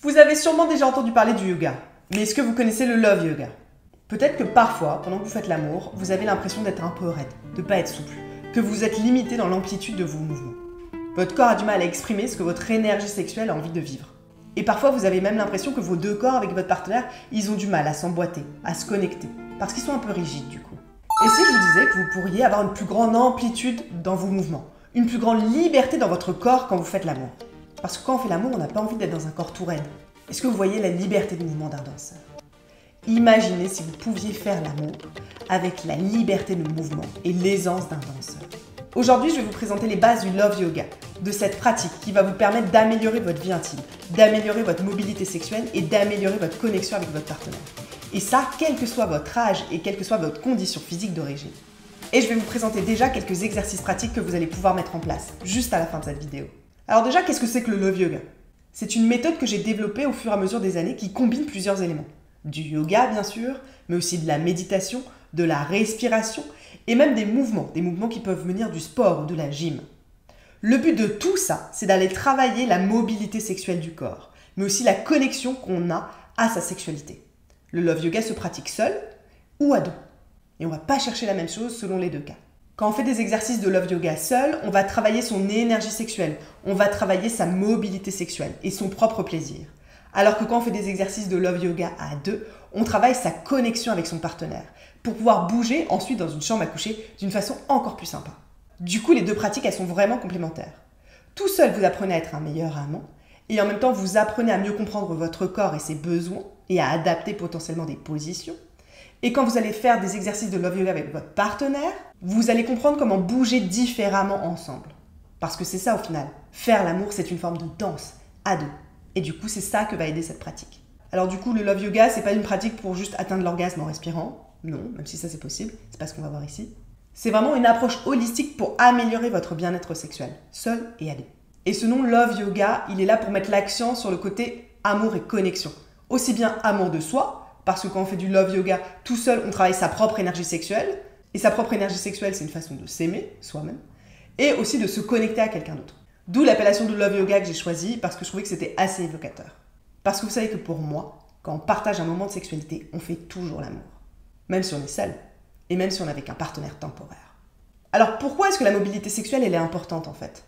Vous avez sûrement déjà entendu parler du yoga, mais est-ce que vous connaissez le Love Yoga? Peut-être que parfois, pendant que vous faites l'amour, vous avez l'impression d'être un peu raide, de ne pas être souple, que vous êtes limité dans l'amplitude de vos mouvements. Votre corps a du mal à exprimer ce que votre énergie sexuelle a envie de vivre. Et parfois, vous avez même l'impression que vos deux corps avec votre partenaire, ils ont du mal à s'emboîter, à se connecter, parce qu'ils sont un peu rigides du coup. Et si je vous disais que vous pourriez avoir une plus grande amplitude dans vos mouvements, une plus grande liberté dans votre corps quand vous faites l'amour? Parce que quand on fait l'amour, on n'a pas envie d'être dans un corps tout raide. Est-ce que vous voyez la liberté de mouvement d'un danseur? Imaginez si vous pouviez faire l'amour avec la liberté de mouvement et l'aisance d'un danseur. Aujourd'hui, je vais vous présenter les bases du Love Yoga, de cette pratique qui va vous permettre d'améliorer votre vie intime, d'améliorer votre mobilité sexuelle et d'améliorer votre connexion avec votre partenaire. Et ça, quel que soit votre âge et quelle que soit votre condition physique d'origine. Et je vais vous présenter déjà quelques exercices pratiques que vous allez pouvoir mettre en place, juste à la fin de cette vidéo. Alors déjà, qu'est-ce que c'est que le Love Yoga? C'est une méthode que j'ai développée au fur et à mesure des années qui combine plusieurs éléments. Du yoga, bien sûr, mais aussi de la méditation, de la respiration et même des mouvements qui peuvent venir du sport ou de la gym. Le but de tout ça, c'est d'aller travailler la mobilité sexuelle du corps, mais aussi la connexion qu'on a à sa sexualité. Le Love Yoga se pratique seul ou à deux. Et on ne va pas chercher la même chose selon les deux cas. Quand on fait des exercices de Love Yoga seul, on va travailler son énergie sexuelle, on va travailler sa mobilité sexuelle et son propre plaisir. Alors que quand on fait des exercices de Love Yoga à deux, on travaille sa connexion avec son partenaire pour pouvoir bouger ensuite dans une chambre à coucher d'une façon encore plus sympa. Du coup, les deux pratiques, elles sont vraiment complémentaires. Tout seul, vous apprenez à être un meilleur amant et en même temps, vous apprenez à mieux comprendre votre corps et ses besoins et à adapter potentiellement des positions. Et quand vous allez faire des exercices de Love Yoga avec votre partenaire, vous allez comprendre comment bouger différemment ensemble. Parce que c'est ça au final. Faire l'amour, c'est une forme de danse à deux. Et du coup, c'est ça que va aider cette pratique. Alors du coup, le Love Yoga, c'est pas une pratique pour juste atteindre l'orgasme en respirant. Non, même si ça c'est possible, c'est pas ce qu'on va voir ici. C'est vraiment une approche holistique pour améliorer votre bien-être sexuel, seul et à deux. Et ce nom Love Yoga, il est là pour mettre l'accent sur le côté amour et connexion. Aussi bien amour de soi, parce que quand on fait du Love Yoga tout seul, on travaille sa propre énergie sexuelle. Et sa propre énergie sexuelle, c'est une façon de s'aimer soi-même. Et aussi de se connecter à quelqu'un d'autre. D'où l'appellation de Love Yoga que j'ai choisie, parce que je trouvais que c'était assez évocateur. Parce que vous savez que pour moi, quand on partage un moment de sexualité, on fait toujours l'amour. Même si on est seul. Et même si on est avec un partenaire temporaire. Alors pourquoi est-ce que la mobilité sexuelle, elle est importante en fait?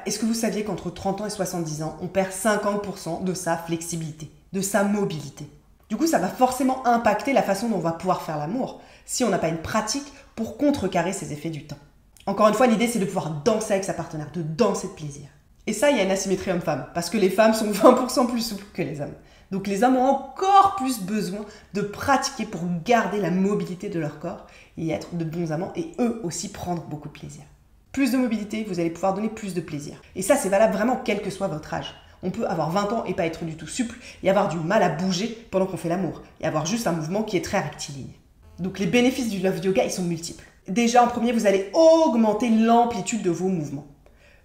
Est-ce que vous saviez qu'entre 30 ans et 70 ans, on perd 50% de sa flexibilité, de sa mobilité? Du coup, ça va forcément impacter la façon dont on va pouvoir faire l'amour si on n'a pas une pratique pour contrecarrer ces effets du temps. Encore une fois, l'idée, c'est de pouvoir danser avec sa partenaire, de danser de plaisir. Et ça, il y a une asymétrie homme-femme, parce que les femmes sont 20% plus souples que les hommes. Donc les hommes ont encore plus besoin de pratiquer pour garder la mobilité de leur corps et être de bons amants et eux aussi prendre beaucoup de plaisir. Plus de mobilité, vous allez pouvoir donner plus de plaisir. Et ça, c'est valable vraiment quel que soit votre âge. On peut avoir 20 ans et pas être du tout souple et avoir du mal à bouger pendant qu'on fait l'amour et avoir juste un mouvement qui est très rectiligne. Donc les bénéfices du Love Yoga, ils sont multiples. Déjà en premier, vous allez augmenter l'amplitude de vos mouvements.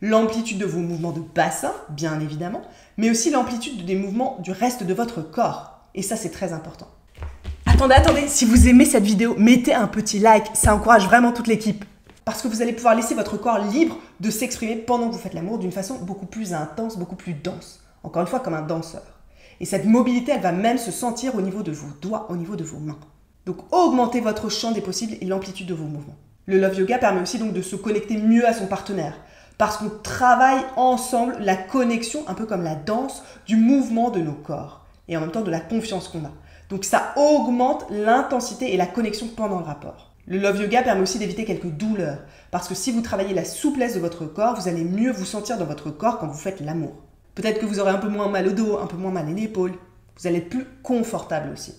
L'amplitude de vos mouvements de bassin, bien évidemment, mais aussi l'amplitude des mouvements du reste de votre corps. Et ça, c'est très important. Attendez, si vous aimez cette vidéo, mettez un petit like, ça encourage vraiment toute l'équipe. Parce que vous allez pouvoir laisser votre corps libre de s'exprimer pendant que vous faites l'amour d'une façon beaucoup plus intense, beaucoup plus dense. Encore une fois, comme un danseur. Et cette mobilité, elle va même se sentir au niveau de vos doigts, au niveau de vos mains. Donc augmentez votre champ des possibles et l'amplitude de vos mouvements. Le Love Yoga permet aussi donc de se connecter mieux à son partenaire. Parce qu'on travaille ensemble la connexion, un peu comme la danse, du mouvement de nos corps. Et en même temps de la confiance qu'on a. Donc ça augmente l'intensité et la connexion pendant le rapport. Le Love Yoga permet aussi d'éviter quelques douleurs. Parce que si vous travaillez la souplesse de votre corps, vous allez mieux vous sentir dans votre corps quand vous faites l'amour. Peut-être que vous aurez un peu moins mal au dos, un peu moins mal à l'épaule. Vous allez être plus confortable aussi.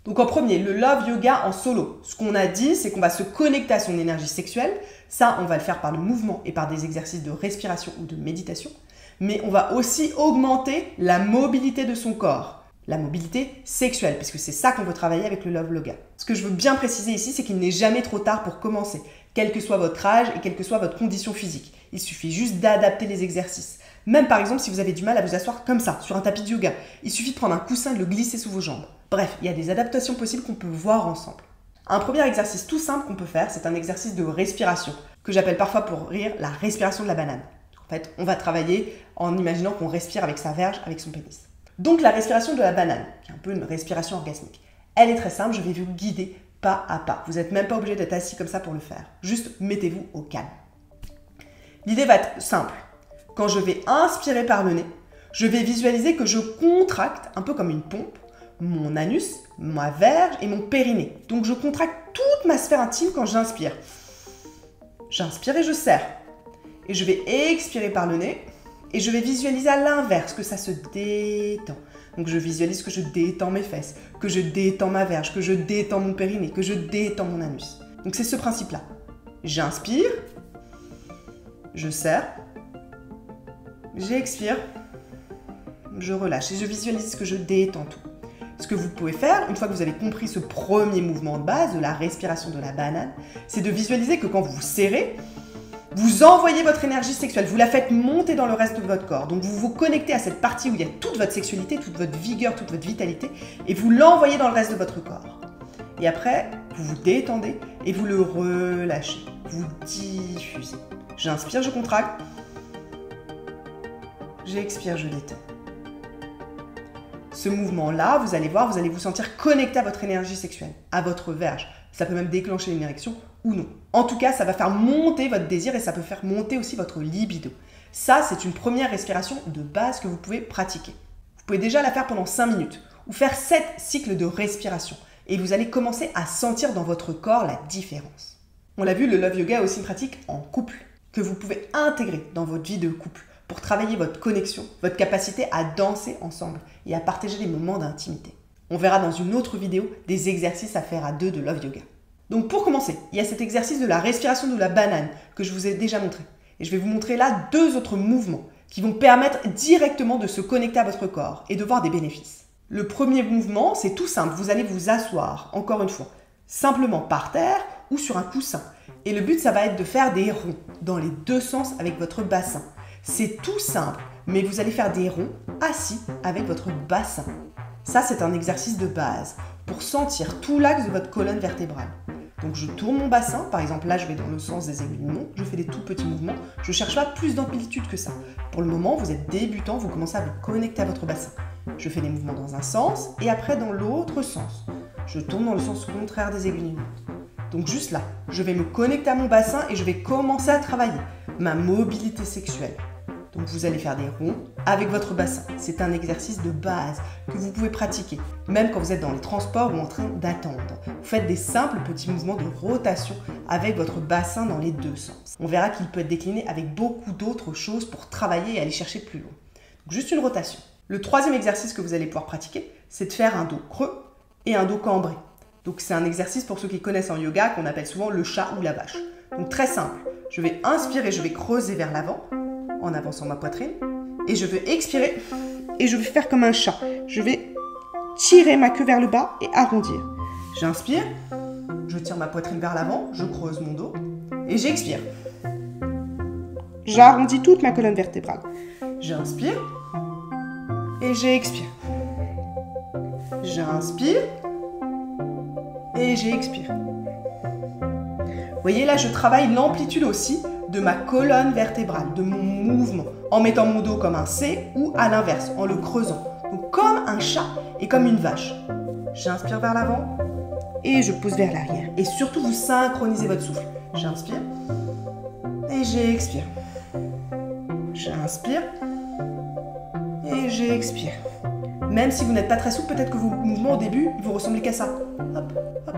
Donc en premier, le Love Yoga en solo. Ce qu'on a dit, c'est qu'on va se connecter à son énergie sexuelle. Ça, on va le faire par le mouvement et par des exercices de respiration ou de méditation. Mais on va aussi augmenter la mobilité de son corps. La mobilité sexuelle, puisque c'est ça qu'on veut travailler avec le Love Yoga. Ce que je veux bien préciser ici, c'est qu'il n'est jamais trop tard pour commencer, quel que soit votre âge et quelle que soit votre condition physique. Il suffit juste d'adapter les exercices. Même par exemple, si vous avez du mal à vous asseoir comme ça, sur un tapis de yoga, il suffit de prendre un coussin et de le glisser sous vos jambes. Bref, il y a des adaptations possibles qu'on peut voir ensemble. Un premier exercice tout simple qu'on peut faire, c'est un exercice de respiration, que j'appelle parfois pour rire la respiration de la banane. En fait, on va travailler en imaginant qu'on respire avec sa verge, avec son pénis. Donc la respiration de la banane, qui est un peu une respiration orgasmique, elle est très simple, je vais vous guider pas à pas. Vous n'êtes même pas obligé d'être assis comme ça pour le faire. Juste mettez-vous au calme. L'idée va être simple. Quand je vais inspirer par le nez, je vais visualiser que je contracte, un peu comme une pompe, mon anus, ma verge et mon périnée. Donc je contracte toute ma sphère intime quand j'inspire. J'inspire et je serre. Et je vais expirer par le nez et je vais visualiser à l'inverse que ça se détend. Donc je visualise que je détends mes fesses, que je détends ma verge, que je détends mon périnée, que je détends mon anus. Donc c'est ce principe-là. J'inspire, je serre, j'expire, je relâche et je visualise que je détends tout. Ce que vous pouvez faire, une fois que vous avez compris ce premier mouvement de base de la respiration de la banane, c'est de visualiser que quand vous vous serrez, vous envoyez votre énergie sexuelle, vous la faites monter dans le reste de votre corps. Donc vous vous connectez à cette partie où il y a toute votre sexualité, toute votre vigueur, toute votre vitalité, et vous l'envoyez dans le reste de votre corps. Et après, vous vous détendez et vous le relâchez, vous diffusez. J'inspire, je contracte. J'expire, je détends. Ce mouvement-là, vous allez voir, vous allez vous sentir connecté à votre énergie sexuelle, à votre verge. Ça peut même déclencher une érection ou non. En tout cas, ça va faire monter votre désir et ça peut faire monter aussi votre libido. Ça, c'est une première respiration de base que vous pouvez pratiquer. Vous pouvez déjà la faire pendant 5 minutes ou faire 7 cycles de respiration et vous allez commencer à sentir dans votre corps la différence. On l'a vu, le Love Yoga est aussi une pratique en couple que vous pouvez intégrer dans votre vie de couple pour travailler votre connexion, votre capacité à danser ensemble et à partager des moments d'intimité. On verra dans une autre vidéo des exercices à faire à deux de Love Yoga. Donc pour commencer, il y a cet exercice de la respiration de la banane que je vous ai déjà montré. Et je vais vous montrer là 2 autres mouvements qui vont permettre directement de se connecter à votre corps et de voir des bénéfices. Le premier mouvement, c'est tout simple. Vous allez vous asseoir, encore une fois, simplement par terre ou sur un coussin. Et le but, ça va être de faire des ronds dans les 2 sens avec votre bassin. C'est tout simple, mais vous allez faire des ronds assis avec votre bassin. Ça, c'est un exercice de base pour sentir tout l'axe de votre colonne vertébrale. Donc je tourne mon bassin, par exemple là je vais dans le sens des aiguilles du montre, je fais des tout petits mouvements, je ne cherche pas plus d'amplitude que ça. Pour le moment, vous êtes débutant, vous commencez à vous connecter à votre bassin. Je fais des mouvements dans un sens et après dans l'autre sens. Je tourne dans le sens contraire des aiguilles du montre. Donc juste là, je vais me connecter à mon bassin et je vais commencer à travailler ma mobilité sexuelle. Donc vous allez faire des ronds avec votre bassin. C'est un exercice de base que vous pouvez pratiquer, même quand vous êtes dans les transports ou en train d'attendre. Vous faites des simples petits mouvements de rotation avec votre bassin dans les 2 sens. On verra qu'il peut être décliné avec beaucoup d'autres choses pour travailler et aller chercher plus loin. Donc juste une rotation. Le troisième exercice que vous allez pouvoir pratiquer, c'est de faire un dos creux et un dos cambré. Donc c'est un exercice pour ceux qui connaissent en yoga qu'on appelle souvent le chat ou la vache. Donc très simple, je vais inspirer, je vais creuser vers l'avant en avançant ma poitrine et je vais expirer et je vais faire comme un chat. Je vais tirer ma queue vers le bas et arrondir. J'inspire, je tire ma poitrine vers l'avant, je creuse mon dos et j'expire. J'arrondis toute ma colonne vertébrale. J'inspire et j'expire. J'inspire et j'expire. Vous voyez là, je travaille l'amplitude aussi de ma colonne vertébrale, de mon mouvement, en mettant mon dos comme un C ou à l'inverse, en le creusant. Donc comme un chat et comme une vache. J'inspire vers l'avant et je pousse vers l'arrière. Et surtout, vous synchronisez votre souffle. J'inspire et j'expire. J'inspire et j'expire. Même si vous n'êtes pas très souple, peut-être que vos mouvements au début, vous ressemblez qu'à ça. Hop, hop,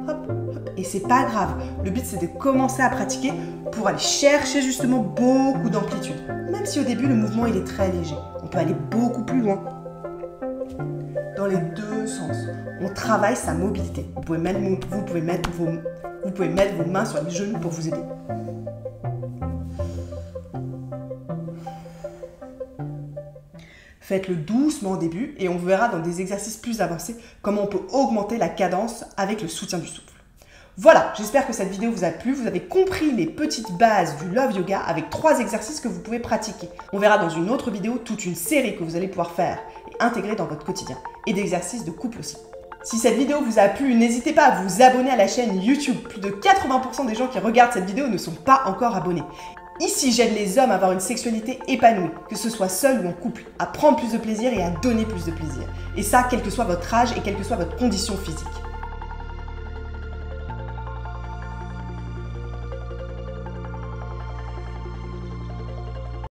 hop, hop. Et c'est pas grave. Le but, c'est de commencer à pratiquer pour aller chercher justement beaucoup d'amplitude. Même si au début, le mouvement, il est très léger. On peut aller beaucoup plus loin. Dans les 2 sens. On travaille sa mobilité. Vous pouvez mettre vos mains sur les genoux pour vous aider. Faites-le doucement au début et on verra dans des exercices plus avancés comment on peut augmenter la cadence avec le soutien du souffle. Voilà, j'espère que cette vidéo vous a plu. Vous avez compris les petites bases du Love Yoga avec 3 exercices que vous pouvez pratiquer. On verra dans une autre vidéo toute une série que vous allez pouvoir faire et intégrer dans votre quotidien et d'exercices de couple aussi. Si cette vidéo vous a plu, n'hésitez pas à vous abonner à la chaîne YouTube. Plus de 80% des gens qui regardent cette vidéo ne sont pas encore abonnés. Ici, j'aide les hommes à avoir une sexualité épanouie, que ce soit seul ou en couple, à prendre plus de plaisir et à donner plus de plaisir. Et ça, quel que soit votre âge et quelle que soit votre condition physique.